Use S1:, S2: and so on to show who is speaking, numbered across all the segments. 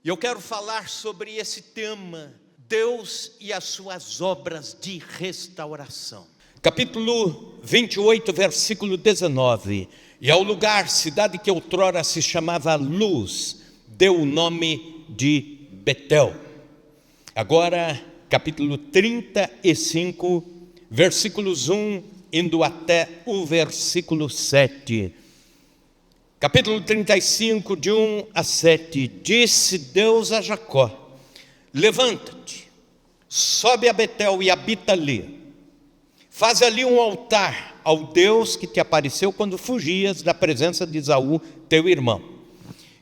S1: E eu quero falar sobre esse tema, Deus e as suas obras de restauração. Capítulo 28, versículo 19. E ao lugar, cidade que outrora se chamava Luz, deu o nome de Betel. Agora, capítulo 35, versículos 1, indo até o versículo 7. Capítulo 35, de 1 a 7. Disse Deus a Jacó: levanta-te, sobe a Betel e habita ali. Faz ali um altar ao Deus que te apareceu quando fugias da presença de Esaú, teu irmão.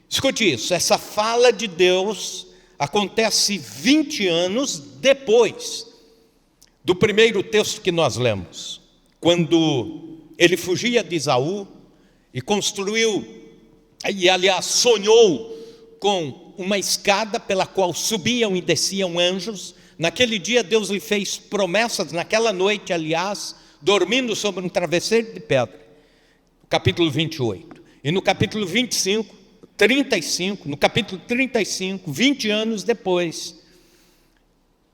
S1: Escute isso, essa fala de Deus acontece 20 anos depois do primeiro texto que nós lemos, quando ele fugia de Esaú e construiu, e aliás sonhou com uma escada pela qual subiam e desciam anjos. Naquele dia Deus lhe fez promessas, naquela noite, aliás, dormindo sobre um travesseiro de pedra. Capítulo 28. E no capítulo 25, 35, no capítulo 35, 20 anos depois,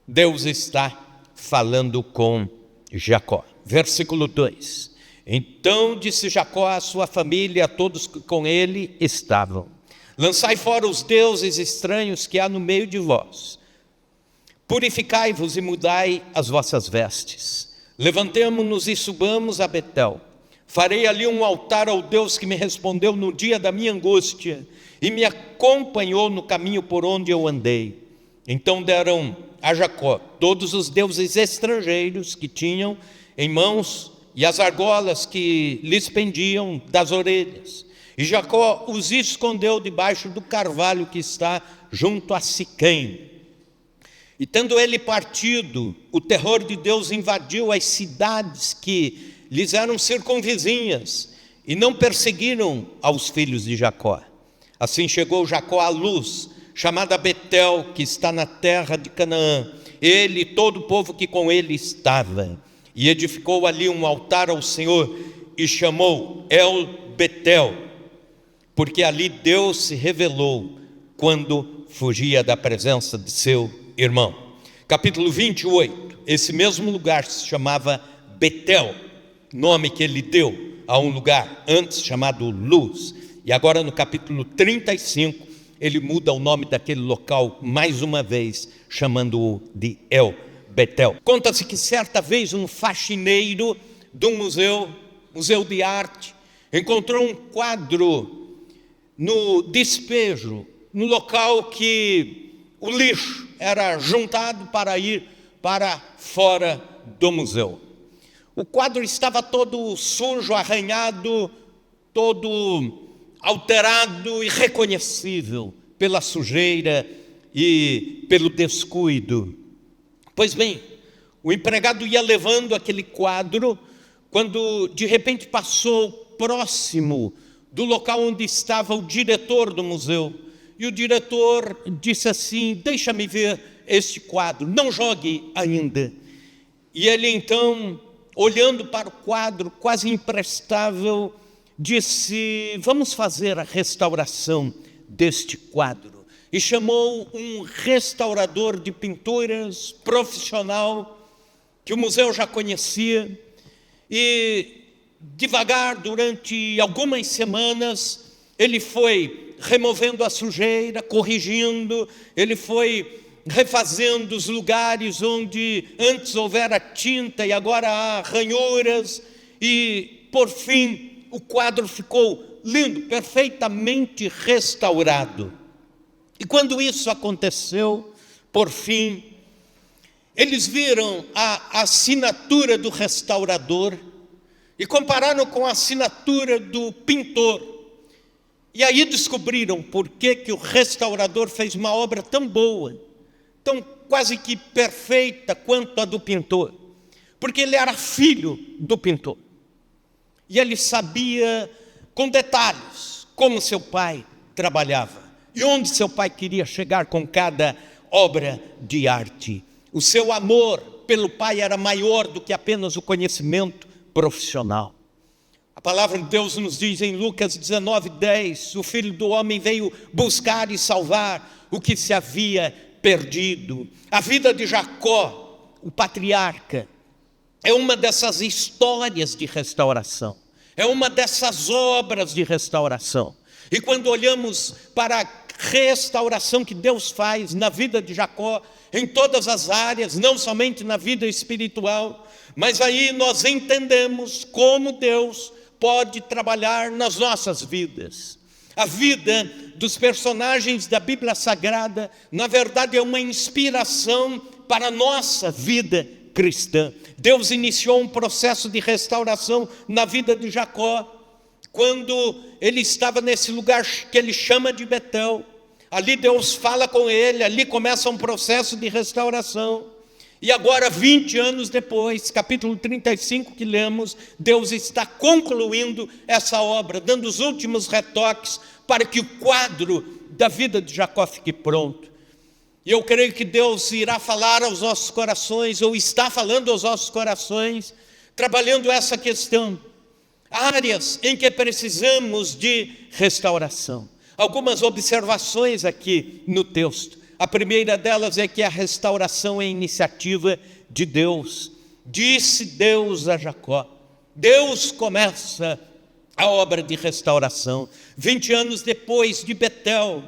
S1: Deus está falando com Jacó. Versículo 2. Então disse Jacó à sua família e a todos que com ele estavam: lançai fora os deuses estranhos que há no meio de vós. Purificai-vos e mudai as vossas vestes. Levantemo-nos e subamos a Betel. Farei ali um altar ao Deus que me respondeu no dia da minha angústia e me acompanhou no caminho por onde eu andei. Então deram a Jacó todos os deuses estrangeiros que tinham em mãos e as argolas que lhes pendiam das orelhas. E Jacó os escondeu debaixo do carvalho que está junto a Siquém. E tendo ele partido, o terror de Deus invadiu as cidades que lhes eram circunvizinhas, e não perseguiram aos filhos de Jacó. Assim chegou Jacó à Luz, chamada Betel, que está na terra de Canaã, ele e todo o povo que com ele estava. E edificou ali um altar ao Senhor, e chamou El Betel, porque ali Deus se revelou quando fugia da presença de seu irmão. Capítulo 28, esse mesmo lugar se chamava Betel, nome que ele deu a um lugar antes chamado Luz. E agora no capítulo 35, ele muda o nome daquele local mais uma vez, chamando-o de El Betel. Conta-se que certa vez um faxineiro de um museu de arte, encontrou um quadro no despejo, no local que o lixo era juntado para ir para fora do museu. O quadro estava todo sujo, arranhado, todo alterado, irreconhecível pela sujeira e pelo descuido. Pois bem, o empregado ia levando aquele quadro, quando de repente passou próximo do local onde estava o diretor do museu. E o diretor disse assim: deixa-me ver este quadro, não jogue ainda. E ele então, olhando para o quadro, quase imprestável, disse: vamos fazer a restauração deste quadro. E chamou um restaurador de pinturas profissional, que o museu já conhecia, e devagar, durante algumas semanas, ele foi removendo a sujeira, corrigindo, ele foi refazendo os lugares onde antes houvera tinta e agora há ranhuras, e por fim o quadro ficou lindo, perfeitamente restaurado. E quando isso aconteceu, por fim, eles viram a assinatura do restaurador e compararam com a assinatura do pintor. E aí descobriram por que o restaurador fez uma obra tão boa, tão quase que perfeita quanto a do pintor. Porque ele era filho do pintor. E ele sabia com detalhes como seu pai trabalhava e onde seu pai queria chegar com cada obra de arte. O seu amor pelo pai era maior do que apenas o conhecimento profissional. A palavra de Deus nos diz em Lucas 19:10, o Filho do Homem veio buscar e salvar o que se havia perdido. A vida de Jacó, o patriarca, é uma dessas histórias de restauração, é uma dessas obras de restauração. E quando olhamos para a restauração que Deus faz na vida de Jacó, em todas as áreas, não somente na vida espiritual, mas aí nós entendemos como Deus pode trabalhar nas nossas vidas. A vida dos personagens da Bíblia Sagrada, na verdade, é uma inspiração para a nossa vida cristã. Deus iniciou um processo de restauração na vida de Jacó, quando ele estava nesse lugar que ele chama de Betel. Ali Deus fala com ele, ali começa um processo de restauração. E agora, 20 anos depois, capítulo 35 que lemos, Deus está concluindo essa obra, dando os últimos retoques para que o quadro da vida de Jacó fique pronto. E eu creio que Deus irá falar aos nossos corações, ou está falando aos nossos corações, trabalhando essa questão. Áreas em que precisamos de restauração. Algumas observações aqui no texto. A primeira delas é que a restauração é iniciativa de Deus. Disse Deus a Jacó. Deus começa a obra de restauração. 20 anos depois de Betel,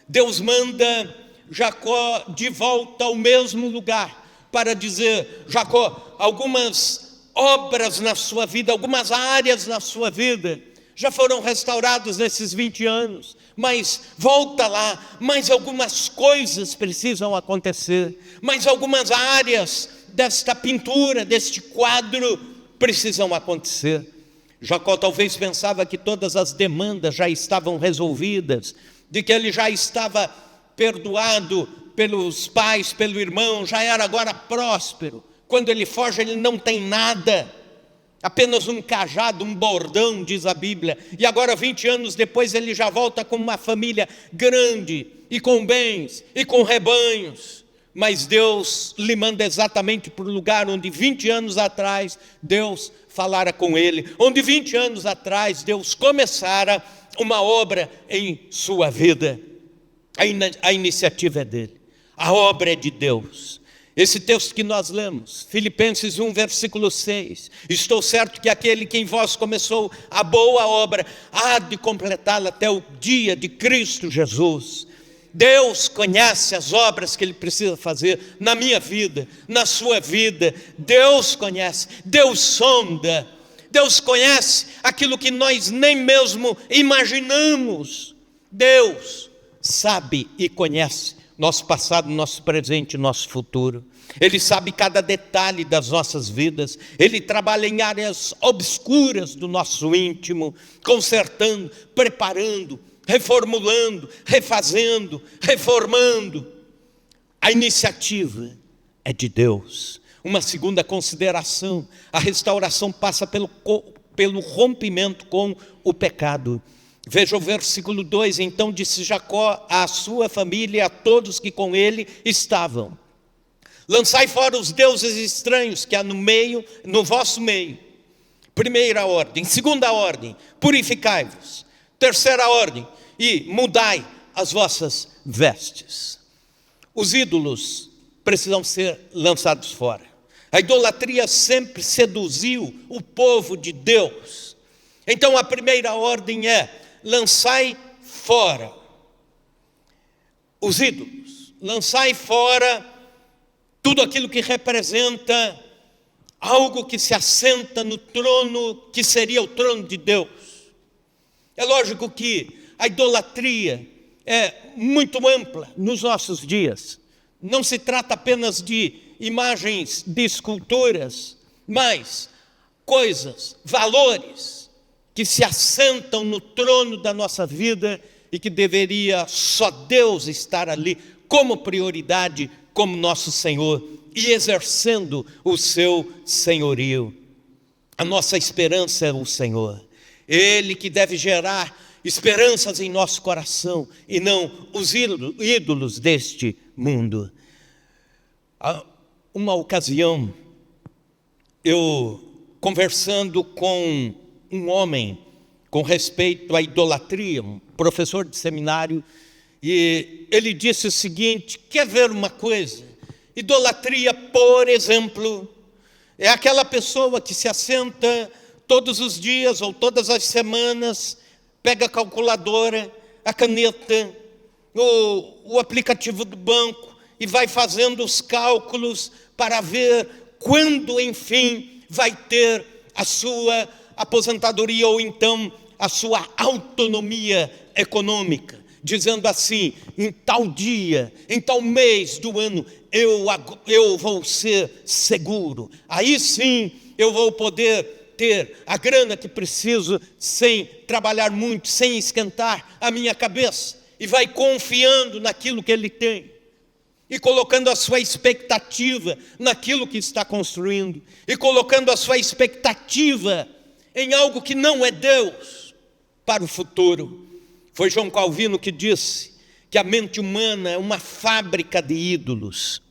S1: Deus manda Jacó de volta ao mesmo lugar para dizer: Jacó, algumas obras na sua vida, algumas áreas na sua vida já foram restauradas nesses 20 anos, mas volta lá, mais algumas coisas precisam acontecer, mais algumas áreas desta pintura, deste quadro precisam acontecer. Jacó talvez pensava que todas as demandas já estavam resolvidas, de que ele já estava perdoado pelos pais, pelo irmão, já era agora próspero. Quando ele foge, ele não tem nada, apenas um cajado, um bordão, diz a Bíblia. E agora, 20 anos depois, ele já volta com uma família grande, e com bens, e com rebanhos. Mas Deus lhe manda exatamente para o lugar onde 20 anos atrás Deus falara com ele, onde 20 anos atrás Deus começara uma obra em sua vida. A iniciativa é dele, a obra é de Deus. Esse texto que nós lemos, Filipenses 1, versículo 6, estou certo que aquele que em vós começou a boa obra há de completá-la até o dia de Cristo Jesus. Deus conhece as obras que Ele precisa fazer na minha vida, na sua vida. Deus conhece, Deus sonda, Deus conhece aquilo que nós nem mesmo imaginamos. Deus sabe e conhece nosso passado, nosso presente e nosso futuro. Ele sabe cada detalhe das nossas vidas. Ele trabalha em áreas obscuras do nosso íntimo, consertando, preparando, reformulando, refazendo, reformando. A iniciativa é de Deus. Uma segunda consideração: a restauração passa pelo rompimento com o pecado. Veja o versículo 2, então disse Jacó à sua família e a todos que com ele estavam: lançai fora os deuses estranhos que há no vosso meio. Primeira ordem. Segunda ordem, purificai-vos. Terceira ordem, e mudai as vossas vestes. Os ídolos precisam ser lançados fora. A idolatria sempre seduziu o povo de Deus. Então a primeira ordem é: lançai fora os ídolos, lançai fora tudo aquilo que representa algo que se assenta no trono, que seria o trono de Deus. É lógico que a idolatria é muito ampla nos nossos dias. Não se trata apenas de imagens de esculturas, mas coisas, valores que se assentam no trono da nossa vida e que deveria só Deus estar ali como prioridade, como nosso Senhor, e exercendo o seu senhorio. A nossa esperança é o Senhor. Ele que deve gerar esperanças em nosso coração e não os ídolos deste mundo. Uma ocasião, eu conversando com um homem com respeito à idolatria, um professor de seminário, e ele disse o seguinte: quer ver uma coisa? Idolatria, por exemplo, é aquela pessoa que se assenta todos os dias ou todas as semanas, pega a calculadora, a caneta, o aplicativo do banco e vai fazendo os cálculos para ver quando, enfim, vai ter a sua aposentadoria ou então a sua autonomia econômica, dizendo assim: em tal dia, em tal mês do ano, eu vou ser seguro, aí sim eu vou poder ter a grana que preciso sem trabalhar muito, sem esquentar a minha cabeça, e vai confiando naquilo que ele tem, e colocando a sua expectativa naquilo que está construindo, e colocando a sua expectativa em algo que não é Deus para o futuro. Foi João Calvino que disse que a mente humana é uma fábrica de ídolos.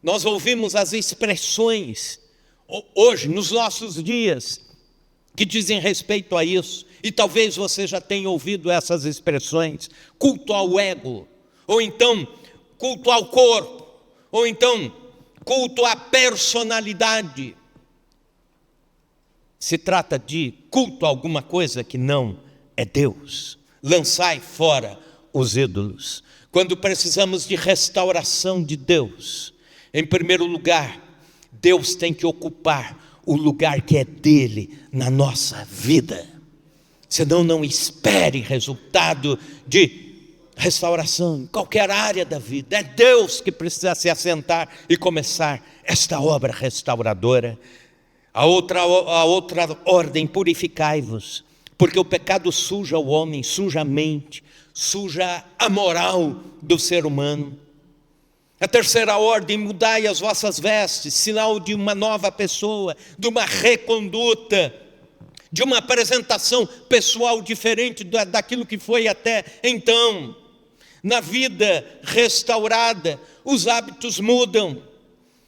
S1: Nós ouvimos as expressões hoje, nos nossos dias, que dizem respeito a isso, e talvez você já tenha ouvido essas expressões: culto ao ego, ou então culto ao corpo, ou então culto à personalidade. Se trata de culto a alguma coisa que não é Deus. Lançai fora os ídolos. Quando precisamos de restauração de Deus, em primeiro lugar, Deus tem que ocupar o lugar que é dele na nossa vida. Senão não espere resultado de restauração em qualquer área da vida. É Deus que precisa se assentar e começar esta obra restauradora. A outra ordem: purificai-vos, porque o pecado suja o homem, suja a mente, suja a moral do ser humano. A terceira ordem: mudai as vossas vestes, sinal de uma nova pessoa, de uma reconduta, de uma apresentação pessoal diferente daquilo que foi até então. Na vida restaurada, os hábitos mudam,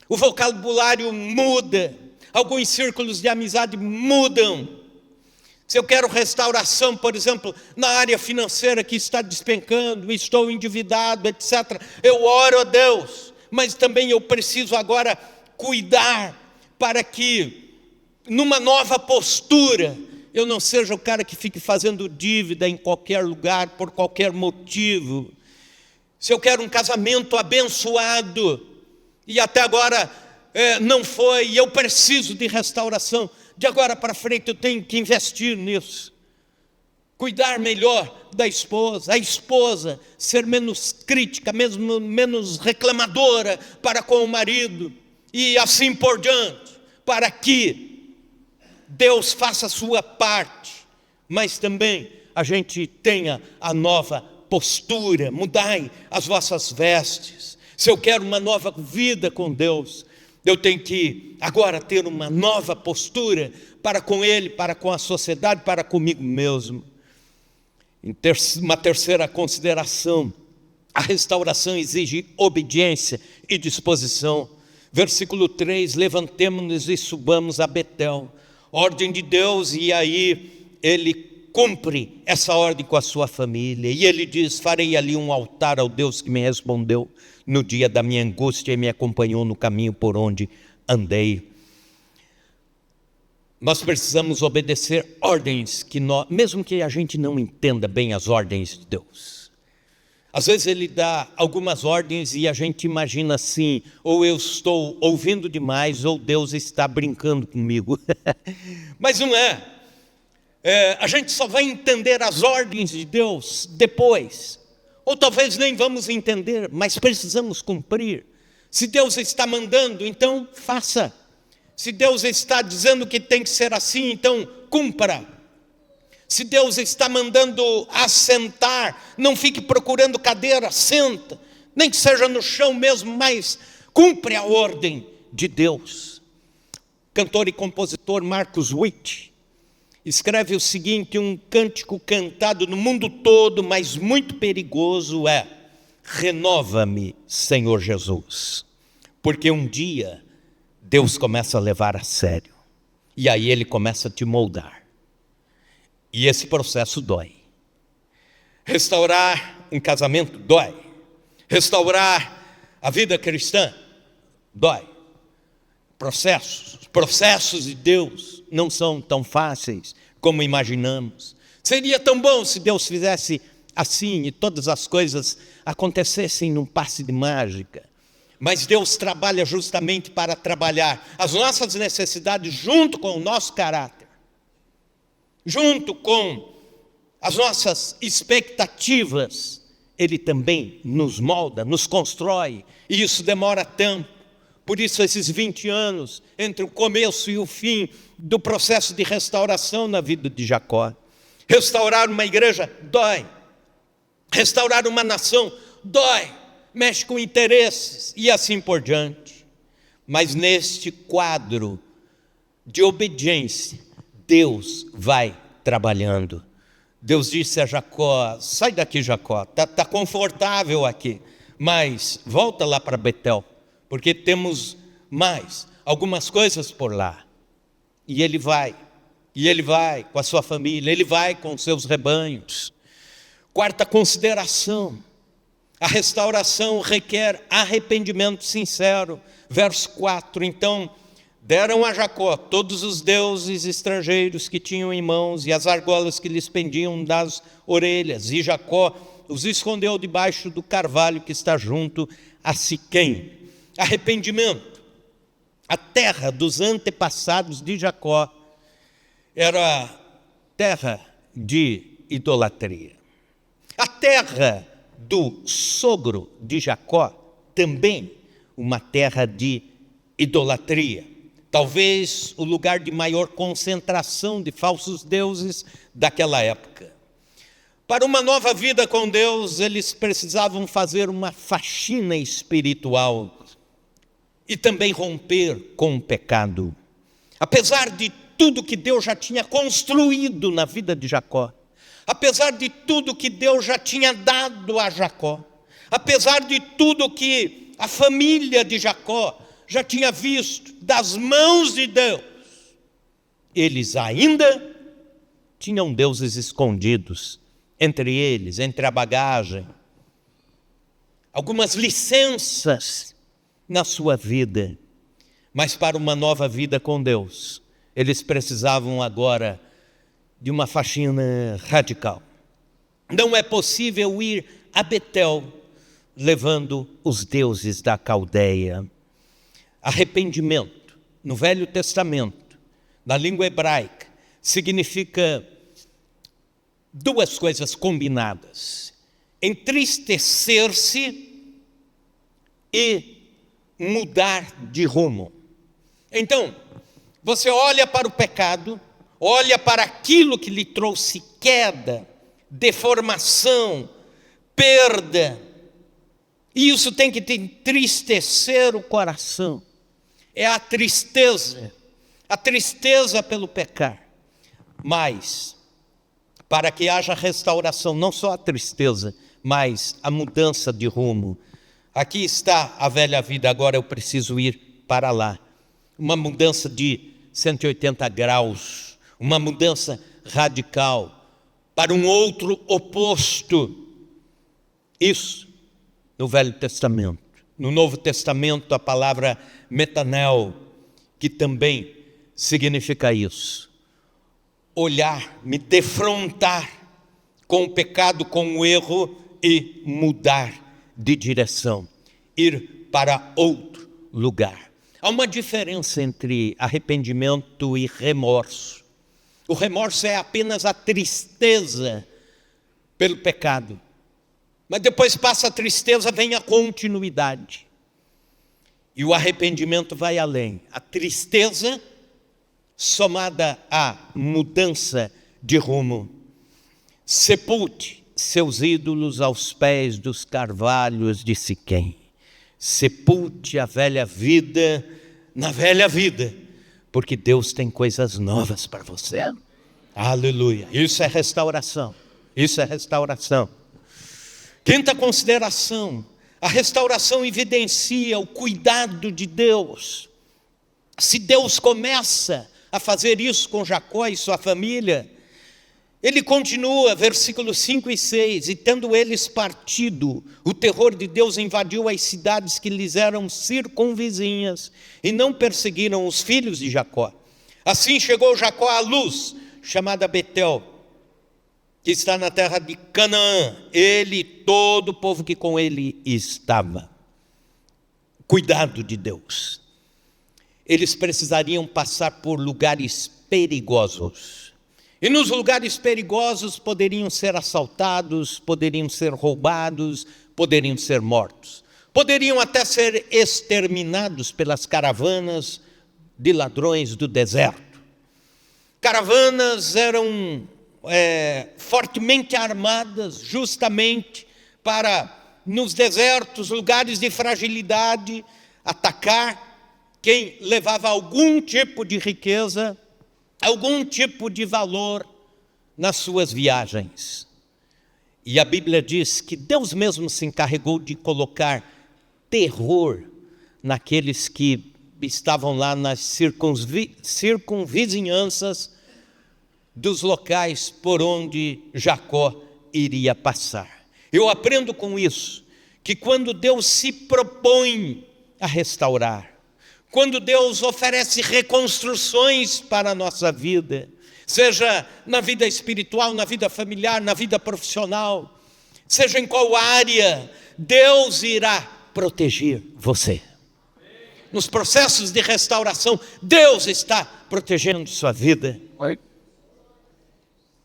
S1: o vocabulário muda, alguns círculos de amizade mudam. Se eu quero restauração, por exemplo, na área financeira que está despencando, estou endividado, etc., eu oro a Deus, mas também eu preciso agora cuidar para que, numa nova postura, eu não seja o cara que fique fazendo dívida em qualquer lugar, por qualquer motivo. Se eu quero um casamento abençoado, e até agora não foi, e eu preciso de restauração, de agora para frente eu tenho que investir nisso. Cuidar melhor da esposa, a esposa ser menos crítica, mesmo menos reclamadora para com o marido, e assim por diante, para que Deus faça a sua parte, mas também a gente tenha a nova postura. Mudai as vossas vestes. Se eu quero uma nova vida com Deus, eu tenho que agora ter uma nova postura para com Ele, para com a sociedade, para comigo mesmo. Uma terceira consideração: a restauração exige obediência e disposição. Versículo 3: levantemo-nos e subamos a Betel. Ordem de Deus, e aí ele cumpre essa ordem com a sua família, e ele diz: farei ali um altar ao Deus que me respondeu no dia da minha angústia e me acompanhou no caminho por onde andei. Nós precisamos obedecer ordens que mesmo que a gente não entenda bem as ordens de Deus. Às vezes ele dá algumas ordens e a gente imagina assim: ou eu estou ouvindo demais, ou Deus está brincando comigo. Mas não é. A gente só vai entender as ordens de Deus depois, ou talvez nem vamos entender, mas precisamos cumprir. Se Deus está mandando, então faça. Se Deus está dizendo que tem que ser assim, então cumpra. Se Deus está mandando assentar, não fique procurando cadeira, senta, nem que seja no chão mesmo, mas cumpre a ordem de Deus. Cantor e compositor Marcus Witt escreve o seguinte: um cântico cantado no mundo todo, mas muito perigoso é: renova-me, Senhor Jesus. Porque um dia Deus começa a levar a sério, e aí Ele começa a te moldar. E esse processo dói. Restaurar um casamento dói. Restaurar a vida cristã dói. Processos de Deus não são tão fáceis como imaginamos. Seria tão bom se Deus fizesse assim e todas as coisas acontecessem num passe de mágica. Mas Deus trabalha justamente para trabalhar as nossas necessidades junto com o nosso caráter, junto com as nossas expectativas. Ele também nos molda, nos constrói, e isso demora tempo. Por isso esses 20 anos entre o começo e o fim do processo de restauração na vida de Jacó. Restaurar uma igreja dói. Restaurar uma nação dói. Mexe com interesses e assim por diante. Mas neste quadro de obediência, Deus vai trabalhando. Deus disse a Jacó: sai daqui, Jacó, está confortável aqui, mas volta lá para Betel, porque temos mais algumas coisas por lá. E ele vai com a sua família, ele vai com os seus rebanhos. Quarta consideração: a restauração requer arrependimento sincero. Verso 4, então deram a Jacó todos os deuses estrangeiros que tinham em mãos e as argolas que lhes pendiam das orelhas. E Jacó os escondeu debaixo do carvalho que está junto a Siquém. Arrependimento. A terra dos antepassados de Jacó era terra de idolatria. A terra do sogro de Jacó também uma terra de idolatria. Talvez o lugar de maior concentração de falsos deuses daquela época. Para uma nova vida com Deus, eles precisavam fazer uma faxina espiritual e também romper com o pecado. Apesar de tudo que Deus já tinha construído na vida de Jacó, apesar de tudo que Deus já tinha dado a Jacó, apesar de tudo que a família de Jacó já tinha visto das mãos de Deus, eles ainda tinham deuses escondidos entre eles, entre a bagagem, algumas licenças na sua vida. Mas para uma nova vida com Deus, eles precisavam agora de uma faxina radical. Não é possível ir a Betel levando os deuses da Caldeia. Arrependimento, no Velho Testamento, na língua hebraica, significa duas coisas combinadas: entristecer-se e mudar de rumo. Então, você olha para o pecado, olha para aquilo que lhe trouxe queda, deformação, perda, e isso tem que te entristecer o coração. É a tristeza pelo pecar. Mas, para que haja restauração, não só a tristeza, mas a mudança de rumo. Aqui está a velha vida, agora eu preciso ir para lá. Uma mudança de 180 graus, uma mudança radical, para um outro oposto. Isso no Velho Testamento. No Novo Testamento, a palavra metanel, que também significa isso. Olhar, me defrontar com o pecado, com o erro e mudar de direção, ir para outro lugar. Há uma diferença entre arrependimento e remorso. O remorso é apenas a tristeza pelo pecado. Mas depois passa a tristeza, vem a continuidade. E o arrependimento vai além. A tristeza somada à mudança de rumo. Sepulte seus ídolos aos pés dos carvalhos de Siquém. Sepulte a velha vida na velha vida, porque Deus tem coisas novas para você. Aleluia. Isso é restauração. Isso é restauração. Quinta consideração: a restauração evidencia o cuidado de Deus. Se Deus começa a fazer isso com Jacó e sua família, Ele continua, versículos 5 e 6, e tendo eles partido, o terror de Deus invadiu as cidades que lhes eram circunvizinhas, e não perseguiram os filhos de Jacó. Assim chegou Jacó à Luz, chamada Betel, que está na terra de Canaã, ele e todo o povo que com ele estava. Cuidado de Deus. Eles precisariam passar por lugares perigosos. E nos lugares perigosos poderiam ser assaltados, poderiam ser roubados, poderiam ser mortos. Poderiam até ser exterminados pelas caravanas de ladrões do deserto. Caravanas eram fortemente armadas justamente para, nos desertos, lugares de fragilidade, atacar quem levava algum tipo de riqueza, algum tipo de valor nas suas viagens. E a Bíblia diz que Deus mesmo se encarregou de colocar terror naqueles que estavam lá nas circunvizinhanças dos locais por onde Jacó iria passar. Eu aprendo com isso, que quando Deus se propõe a restaurar, quando Deus oferece reconstruções para a nossa vida, seja na vida espiritual, na vida familiar, na vida profissional, seja em qual área, Deus irá proteger você. Nos processos de restauração, Deus está protegendo sua vida.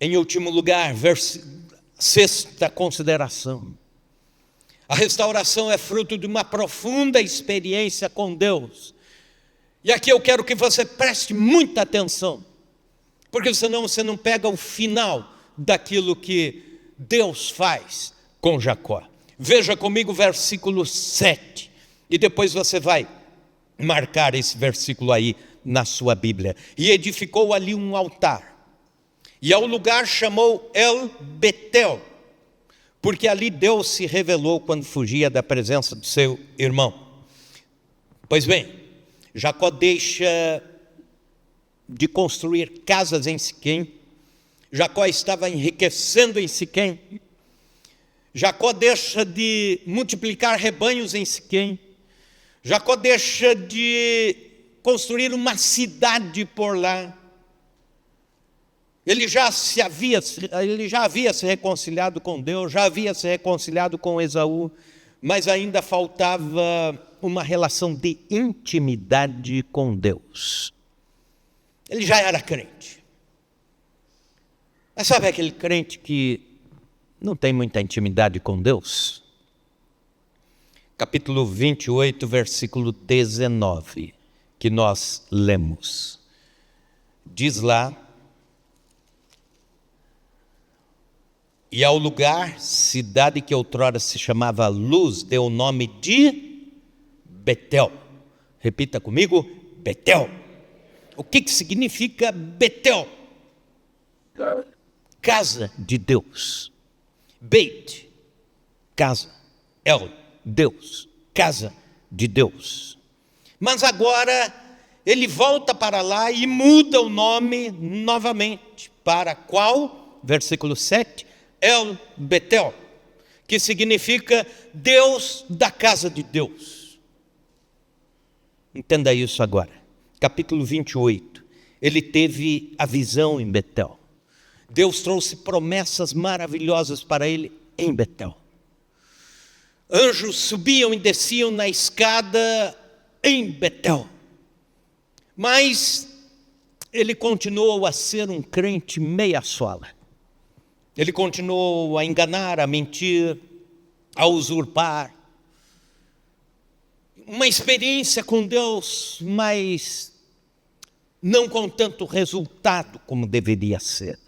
S1: Em último lugar, sexta consideração. A restauração é fruto de uma profunda experiência com Deus. E aqui eu quero que você preste muita atenção, porque senão você não pega o final daquilo que Deus faz com Jacó. Veja comigo o versículo 7, e depois você vai marcar esse versículo aí na sua Bíblia. E edificou ali um altar, e ao lugar chamou El Betel, porque ali Deus se revelou quando fugia da presença do seu irmão. Pois bem, Jacó deixa de construir casas em Siquém. Jacó estava enriquecendo em Siquém. Jacó deixa de multiplicar rebanhos em Siquém. Jacó deixa de construir uma cidade por lá. Ele já havia se reconciliado com Deus, já havia se reconciliado com Esaú, mas ainda faltava uma relação de intimidade com Deus. Ele já era crente. Mas sabe aquele crente que não tem muita intimidade com Deus? Capítulo 28, versículo 19, que nós lemos. Diz lá: e ao lugar, cidade que outrora se chamava Luz, deu o nome de Betel. Repita comigo: Betel. O que significa Betel? Casa de Deus. Beit, casa. El, Deus, casa de Deus. Mas agora ele volta para lá e muda o nome novamente. Para qual? Versículo 7. El Betel, que significa Deus da casa de Deus. Entenda isso agora. Capítulo 28, ele teve a visão em Betel. Deus trouxe promessas maravilhosas para ele em Betel. Anjos subiam e desciam na escada em Betel. Mas ele continuou a ser um crente meia sola. Ele continuou a enganar, a mentir, a usurpar. Uma experiência com Deus, mas não com tanto resultado como deveria ser.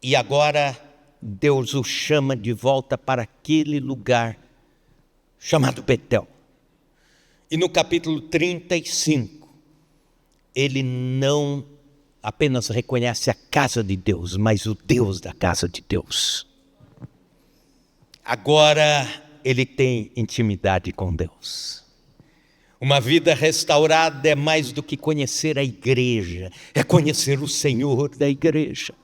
S1: E agora Deus o chama de volta para aquele lugar chamado Betel. E no capítulo 35, ele não apenas reconhece a casa de Deus, mas o Deus da casa de Deus. Agora ele tem intimidade com Deus. Uma vida restaurada é mais do que conhecer a igreja, é conhecer o Senhor da igreja.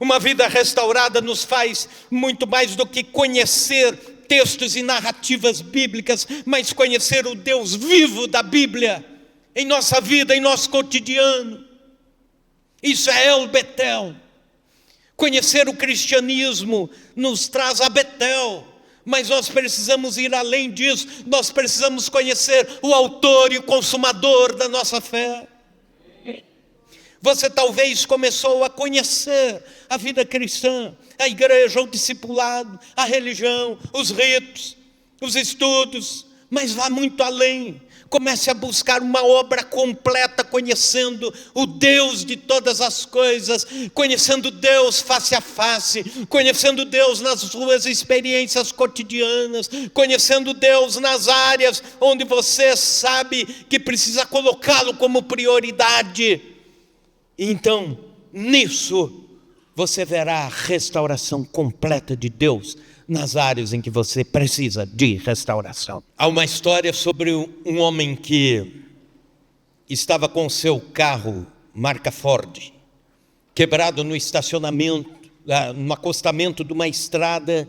S1: Uma vida restaurada nos faz muito mais do que conhecer textos e narrativas bíblicas, mas conhecer o Deus vivo da Bíblia em nossa vida, em nosso cotidiano. Isso é El Betel. Conhecer o cristianismo nos traz a Betel, mas nós precisamos ir além disso. Nós precisamos conhecer o autor e o consumador da nossa fé. Você talvez começou a conhecer a vida cristã, a igreja, o discipulado, a religião, os ritos, os estudos, mas vá muito além. Comece a buscar uma obra completa, conhecendo o Deus de todas as coisas, conhecendo Deus face a face, conhecendo Deus nas suas experiências cotidianas, conhecendo Deus nas áreas onde você sabe que precisa colocá-lo como prioridade. Então, nisso, você verá a restauração completa de Deus nas áreas em que você precisa de restauração. Há uma história sobre um homem que estava com seu carro, marca Ford, quebrado no estacionamento, no acostamento de uma estrada,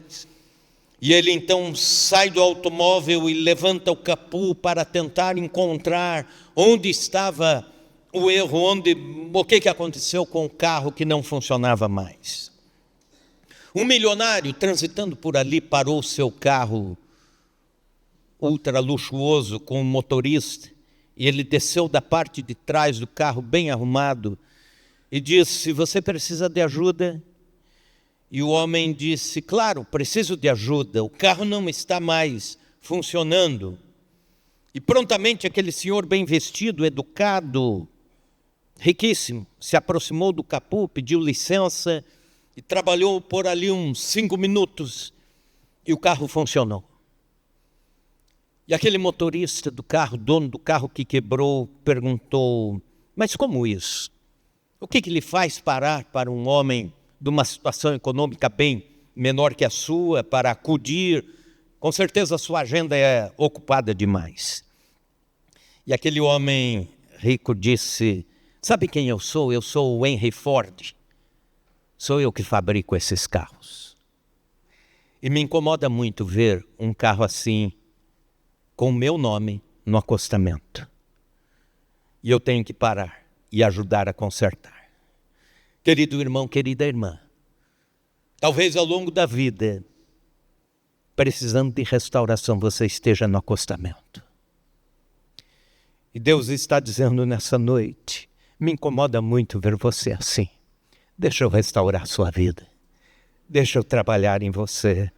S1: e ele então sai do automóvel e levanta o capô para tentar encontrar onde estava o erro, o que aconteceu com o carro que não funcionava mais. Um milionário transitando por ali parou seu carro ultra luxuoso com um motorista, e ele desceu da parte de trás do carro bem arrumado e disse: você precisa de ajuda? E o homem disse: claro, preciso de ajuda, o carro não está mais funcionando. E prontamente aquele senhor bem vestido, educado, riquíssimo, se aproximou do capô, pediu licença e trabalhou por ali uns 5 minutos e o carro funcionou. E aquele motorista do carro, dono do carro que quebrou, perguntou: mas como isso? O que lhe faz parar para um homem de uma situação econômica bem menor que a sua, para acudir? Com certeza a sua agenda é ocupada demais. E aquele homem rico disse: sabe quem eu sou? Eu sou o Henry Ford. Sou eu que fabrico esses carros. E me incomoda muito ver um carro assim, com o meu nome no acostamento. E eu tenho que parar e ajudar a consertar. Querido irmão, querida irmã, talvez ao longo da vida, precisando de restauração, você esteja no acostamento. E Deus está dizendo nessa noite: me incomoda muito ver você assim. Deixa eu restaurar sua vida. Deixa eu trabalhar em você.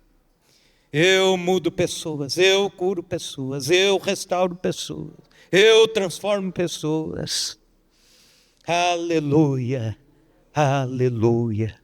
S1: Eu mudo pessoas, eu curo pessoas, eu restauro pessoas, eu transformo pessoas. Aleluia, aleluia.